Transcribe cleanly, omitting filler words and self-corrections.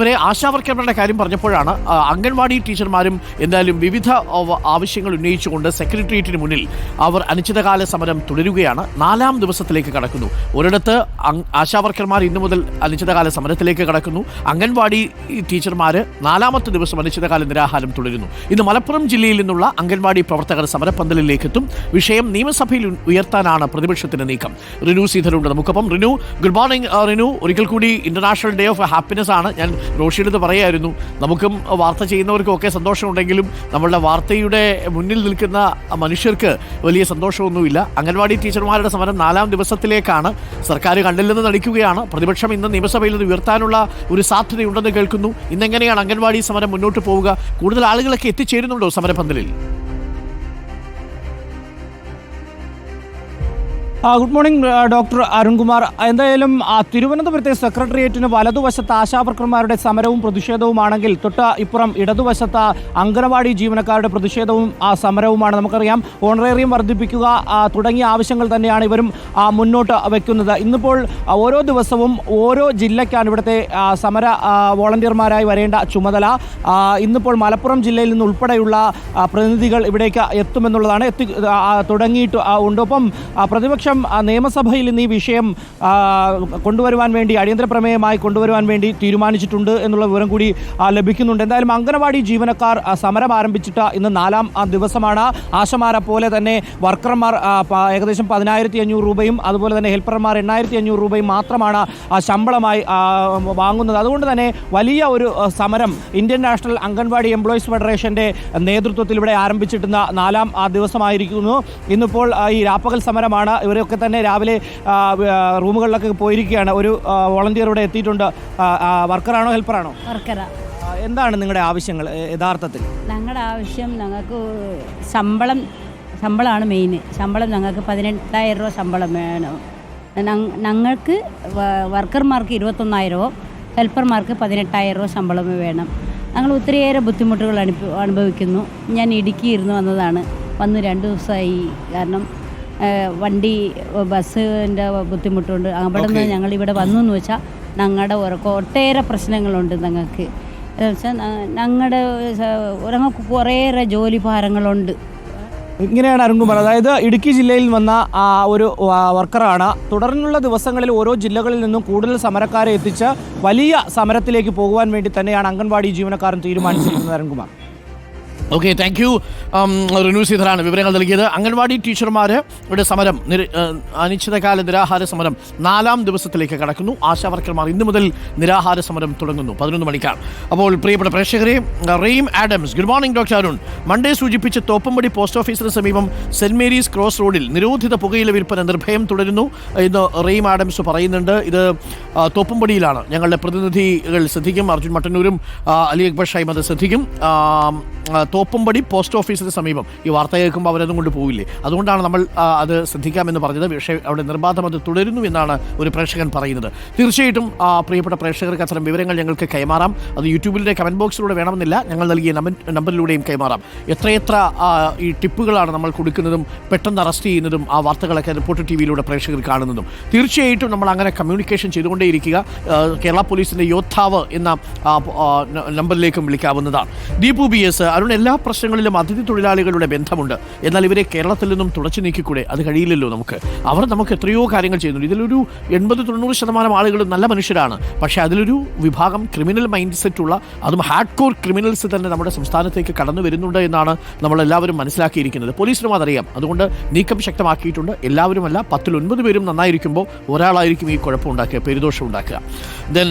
വരെ ആശാവർക്കർമാരുടെ കാര്യം പറഞ്ഞപ്പോഴാണ് അംഗൻവാടി ടീച്ചർമാരും എന്തായാലും വിവിധ ആവശ്യങ്ങൾ ഉന്നയിച്ചുകൊണ്ട് സെക്രട്ടേറിയറ്റിന് മുന്നിൽ അവർ അനിശ്ചിതകാല സമരം തുടരുകയാണ്. 4ാം ദിവസത്തിലേക്ക് കടക്കുന്നു. ഒരിടത്ത് ആശാവർക്കർമാർ ഇന്നു മുതൽ അനിശ്ചിതകാല സമരത്തിലേക്ക് കടക്കുന്നു. അംഗൻവാടി ടീച്ചർമാർ 4ാമത്തെ ദിവസം അനിശ്ചിതകാല നിരാഹാരം തുടരുന്നു. ഇന്ന് മലപ്പുറം ജില്ലയിൽ നിന്നുള്ള അംഗൻവാടി പ്രവർത്തകർ സമരപ്പന്തലിലേക്ക് എത്തും. വിഷയം നിയമസഭയിൽ ഉയർത്താനാണ് പ്രതിപക്ഷത്തിന്റെ നീക്കം. റിനു ശ്രീധരുണ്ട് നമുക്കൊപ്പം. Rinu, good morning. റിനു, ഒരിക്കൽ കൂടി ഇന്റർനാഷണൽ ഡേ ഓഫ് ഹാപ്പിനെസ് ആണ്. ഞാൻ റോഷിയുടെ പറയായിരുന്നു, നമുക്കും വാർത്ത ചെയ്യുന്നവർക്കും ഒക്കെ സന്തോഷമുണ്ടെങ്കിലും നമ്മളുടെ വാർത്തയുടെ മുന്നിൽ നിൽക്കുന്ന മനുഷ്യർക്ക് വലിയ സന്തോഷമൊന്നുമില്ല. അംഗൻവാടി ടീച്ചർമാരുടെ സമരം 4ാം ദിവസത്തിലേക്കാണ്. സർക്കാർ കണ്ടില്ലെന്ന് നടിക്കുകയാണ്. പ്രതിപക്ഷം ഇന്ന് നിയമസഭയിൽ നിന്ന് ഉയർത്താനുള്ള ഒരു സാധ്യതയുണ്ടെന്ന് കേൾക്കുന്നു. ഇന്നെങ്ങനെയാണ് അംഗൻവാടി സമരം മുന്നോട്ട് പോവുക? കൂടുതൽ ആളുകളൊക്കെ എത്തിച്ചേരുന്നുണ്ടോ സമരപന്തലിൽ? Good morning doctor Arunkumar. എന്തായാലും തിരുവനന്തപുരത്തെ സെക്രട്ടേറിയറ്റിന് വലതുവശത്ത് ആശാവർക്കർമാരുടെ സമരവും പ്രതിഷേധവുമാണെങ്കിൽ തൊട്ട് ഇപ്പുറം ഇടതുവശത്ത് അംഗനവാടി ജീവനക്കാരുടെ പ്രതിഷേധവും സമരവുമാണ്. നമുക്കറിയാം, ഓണറേറിയം വർദ്ധിപ്പിക്കുക തുടങ്ങിയ ആവശ്യങ്ങൾ തന്നെയാണ് ഇവരും മുന്നോട്ട് വയ്ക്കുന്നത്. ഇന്നിപ്പോൾ ഓരോ ദിവസവും ഓരോ ജില്ലയ്ക്കാണ് ഇവിടുത്തെ സമര വോളണ്ടിയർമാരായി വരേണ്ട ചുമതല. ഇന്നിപ്പോൾ മലപ്പുറം ജില്ലയിൽ നിന്ന് ഉൾപ്പെടെയുള്ള പ്രതിനിധികൾ ഇവിടേക്ക് എത്തുമെന്നുള്ളതാണ്. തുടങ്ങിയിട്ട് ഉണ്ട്. ഒപ്പം പ്രതിപക്ഷം നിയമസഭയിൽ ഇന്ന് ഈ വിഷയം കൊണ്ടുവരുവാൻ വേണ്ടി, അടിയന്തര പ്രമേയമായി കൊണ്ടുവരുവാൻ വേണ്ടി തീരുമാനിച്ചിട്ടുണ്ട് എന്നുള്ള വിവരം കൂടി ലഭിക്കുന്നുണ്ട്. എന്തായാലും അംഗനവാടി ജീവനക്കാർ സമരം ആരംഭിച്ചിട്ട് ഇന്ന് 4ാം ദിവസമാണ്. ആശമാരെ പോലെ തന്നെ വർക്കർമാർ ഏകദേശം 10,500 രൂപയും അതുപോലെ തന്നെ ഹെൽപ്പർമാർ 8,500 രൂപയും മാത്രമാണ് ശമ്പളമായി വാങ്ങുന്നത്. അതുകൊണ്ട് തന്നെ വലിയ ഒരു സമരം ഇന്ത്യൻ നാഷണൽ അംഗൻവാടി എംപ്ലോയീസ് ഫെഡറേഷന്റെ നേതൃത്വത്തിൽ ഇവിടെ ആരംഭിച്ചിട്ടുന്ന 4ാം ദിവസമായിരിക്കുന്നു. ഇന്നിപ്പോൾ ഈ രാപ്പകൽ സമരമാണ്. ഇവരൊക്കെ തന്നെ രാവിലെ റൂമുകളിലൊക്കെ പോയിരിക്കുകയാണ്. ഒരു വോളണ്ടിയർ ഇവിടെ എത്തിയിട്ടുണ്ട്. വർക്കറാണോ ഹെൽപ്പറാണോ? വർക്കറാ. എന്താണ് നിങ്ങളുടെ ആവശ്യങ്ങൾ യഥാർത്ഥത്തിൽ? ഞങ്ങളുടെ ആവശ്യം, ഞങ്ങൾക്ക് ശമ്പളമാണ് മെയിൻ. ശമ്പളം ഞങ്ങൾക്ക് 18,000 രൂപ ശമ്പളം വേണം. ഞങ്ങൾക്ക് വർക്കർമാർക്ക് 21,000, ഹെൽപ്പർമാർക്ക് 18,000 രൂപ ശമ്പളം വേണം. ഞങ്ങൾ ഒത്തിരിയേറെ ബുദ്ധിമുട്ടുകൾ അനുഭവിക്കുന്നു. ഞാൻ ഇടുക്കിയിരുന്ന് വന്നതാണ്. വന്ന് 2 ദിവസമായി. കാരണം വണ്ടി ബസ്സിൻ്റെ ബുദ്ധിമുട്ടുണ്ട്. അവിടെ നിന്ന് ഞങ്ങളിവിടെ വന്നു എന്ന് വെച്ചാൽ ഞങ്ങളുടെ ഒട്ടേറെ പ്രശ്നങ്ങളുണ്ട്. ഞങ്ങൾക്ക് ഞങ്ങളുടെ കുറേയേറെ ജോലി ഭാരങ്ങളുണ്ട്. ഇങ്ങനെയാണ് അരുൺകുമാർ, അതായത് ഇടുക്കി ജില്ലയിൽ വന്ന ഒരു വർക്കറാണ്. തുടർന്നുള്ള ദിവസങ്ങളിൽ ഓരോ ജില്ലകളിൽ നിന്നും കൂടുതൽ സമരക്കാരെ എത്തിച്ച് വലിയ സമരത്തിലേക്ക് പോകുവാൻ വേണ്ടി തന്നെയാണ് അംഗൻവാടി ജീവനക്കാരൻ തീരുമാനിച്ചിരിക്കുന്നത്. Arunkumar, okay, thank you. Rinu ശ്രീധരാണ് വിവരങ്ങൾ നൽകിയത്. അംഗൻവാടി ടീച്ചർമാരുടെ സമരം, അനിശ്ചിതകാല നിരാഹാര സമരം 4ാം ദിവസത്തിലേക്ക് കടക്കുന്നു. ആശാവർക്കർമാർ ഇന്നു മുതൽ നിരാഹാര സമരം തുടങ്ങുന്നു 11 മണിക്കാണ്. അപ്പോൾ പ്രിയപ്പെട്ട പ്രേക്ഷകരെ, റെയിം ആഡംസ്, good morning doctor Arun. Monday സൂചിപ്പിച്ച തോപ്പമ്പടി പോസ്റ്റ് ഓഫീസിന് സമീപം സെന്റ് മേരീസ് ക്രോസ് റോഡിൽ നിരോധിത പുകയില വിൽപ്പന നിർഭയം തുടരുന്നു എന്ന് റെയിം ആഡംസ് പറയുന്നുണ്ട്. ഇത് തോപ്പമ്പടിയിലാണ്. ഞങ്ങളുടെ പ്രതിനിധികൾ ശ്രദ്ധിക്കും. അർജുൻ മട്ടന്നൂരും അലി അക്ബർ ഷൈമത് ശ്രദ്ധിക്കും. തോപ്പമ്പടി പോസ്റ്റ് ഓഫീസിന് സമീപം. ഈ വാർത്ത കേൾക്കുമ്പോൾ അവരതും കൊണ്ട് പോവില്ലേ? അതുകൊണ്ടാണ് നമ്മൾ അത് ശ്രദ്ധിക്കാമെന്ന് പറഞ്ഞത്. പക്ഷേ അവിടെ നിർബാധം അത് തുടരുന്നു എന്നാണ് ഒരു പ്രേക്ഷകൻ പറയുന്നത്. തീർച്ചയായിട്ടും പ്രിയപ്പെട്ട പ്രേക്ഷകർക്ക് അത്തരം വിവരങ്ങൾ ഞങ്ങൾക്ക് കൈമാറാം. അത് യൂട്യൂബിലെ കമൻറ്റ് ബോക്സിലൂടെ വേണമെന്നില്ല, ഞങ്ങൾ നൽകിയ നമ്പറിലൂടെയും കൈമാറാം. എത്രയെത്ര ഈ ടിപ്പുകളാണ് നമ്മൾ കൊടുക്കുന്നതും പെട്ടെന്ന് അറസ്റ്റ് ചെയ്യുന്നതും ആ വാർത്തകളൊക്കെ റിപ്പോർട്ടർ ടിവിയിലൂടെ പ്രേക്ഷകർ കാണുന്നതും. തീർച്ചയായിട്ടും നമ്മൾ അങ്ങനെ കമ്മ്യൂണിക്കേഷൻ ചെയ്തുകൊണ്ടേയിരിക്കുക. കേരള പോലീസിൻ്റെ യോദ്ധാവ് എന്ന നമ്പറിലേക്കും വിളിക്കാവുന്നതാണ്. ദീപു BS, അരുൺ, എല്ലാ പ്രശ്നങ്ങളിലും അതിഥി തൊഴിലാളികളുടെ ബന്ധമുണ്ട്. എന്നാൽ ഇവരെ കേരളത്തിൽ നിന്നും തുടച്ചു നീക്കിക്കൂടെ? അത് കഴിയില്ലല്ലോ നമുക്ക്. അവർ നമുക്ക് എത്രയോ കാര്യങ്ങൾ ചെയ്യുന്നുണ്ട്. ഇതിലൊരു 80-90% ആളുകളും നല്ല മനുഷ്യരാണ്. പക്ഷേ അതിലൊരു വിഭാഗം ക്രിമിനൽ മൈൻഡ് സെറ്റുള്ള, അതും ഹാർഡ് കോർ ക്രിമിനൽസ് തന്നെ നമ്മുടെ സംസ്ഥാനത്തേക്ക് കടന്നു വരുന്നുണ്ട് എന്നാണ് നമ്മളെല്ലാവരും മനസ്സിലാക്കിയിരിക്കുന്നത്. പോലീസിനും അതറിയാം. അതുകൊണ്ട് നീക്കം ശക്തമാക്കിയിട്ടുണ്ട്. എല്ലാവരുമല്ല, 10-9 പേരും നന്നായിരിക്കുമ്പോൾ ഒരാളായിരിക്കും ഈ കുഴപ്പമുണ്ടാക്കുക, പെരുദോഷം ഉണ്ടാക്കുക. ദെൻ